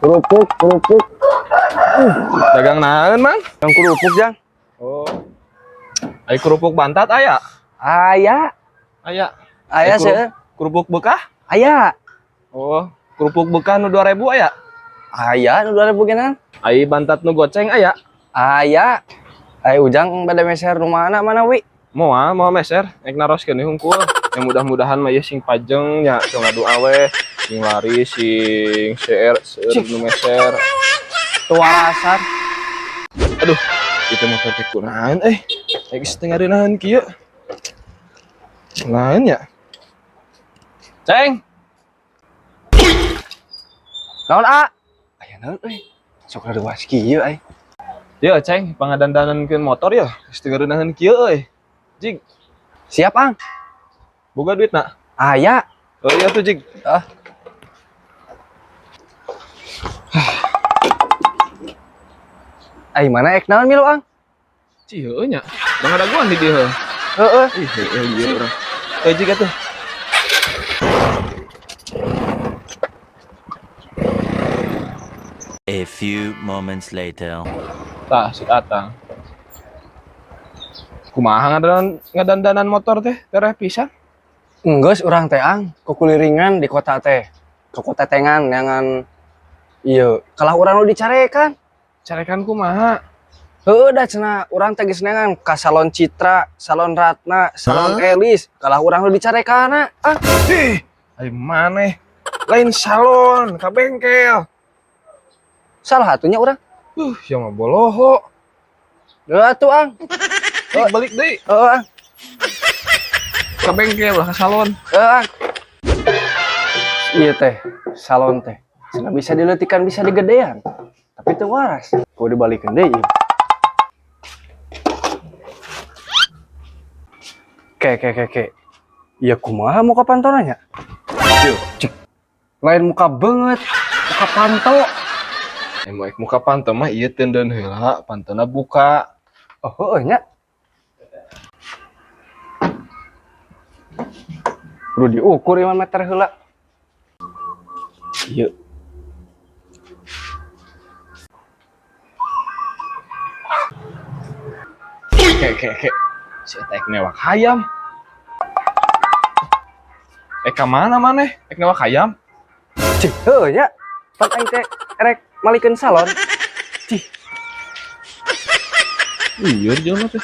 Kerupuk, kerupuk. Dagang naon, Mang? Yang kerupuk, Jang. Oh. Ai kerupuk bantat aya? Aya. Aya. Aya sih. Kerupuk bekah? Aya. Oh, kerupuk bekah nu 2000 aya? Aya nu 2000 genan. Ai bantat nu goceng aya? Aya. Ai Ujang bade meser nu mana wi? Mau meser, ek naroskeun deui hungkul. Yang mudah-mudahan mah ieu sing pajeng nya teu ngadu aweh, sing lari sing seueur nu meser. Tuarasan. Aduh, itu mah teh kunaon Ek setengah naon kieu. Naon ya? Ceng. Naon aya naon euy? Sok ngadewas kieu ai. Ieu Ceng, pangadandankeun motor ya. Setengah naon kieu euy. Jig, Siap, Ang. boga duit nak? Aya. Oh iya tuh Jig. Ai mana ek naon milu, Ang? Cieu nya. Da ngadaguan di dieu. Heeh. Ih, lieur urang. Teu Jig atuh. A few moments later. Tah, si Atang. Kumaha ngadandanan motor teh? Tereh pisan. Enggeus urang teh, Ang. Kukuliringan di kota teh. Ke kota tengan nyangan ieu, kalah urang nu dicarekan. Carekan kumaha? Heueuh da cenah urang teh geus neangan ka salon Citra, salon Ratna, salon Elis, kalah urang nu dicarekana. Ih, ai maneh. Lain salon, ka bengkel. Salah satunya urang. Ya mah boloho. Heeh atuh, Ang. Dik, balik deui. Heeh, Ang. Ka bengkel lah, ka salon. Heeh, Ang. Iya teh, salon teh. Cenah bisa diletikan, bisa digedean. Tapi teu waras. Kudu dibalikeun deui. Ke. Iya kumaha muka pantonanya? Yuk, Cek. Lain muka banget, muka panto. Moek muka panto mah ieu teudeun heula, pantona buka. Oh, heueuh nya. Kudu diukur 5 meter heula. Ieu. Ke. Si eta ek newak hayam. Ka mana maneh? Ek newak hayam? Cih, heueuh nya. Pan aing teh erek malikeun salon. Lieur jelema teh.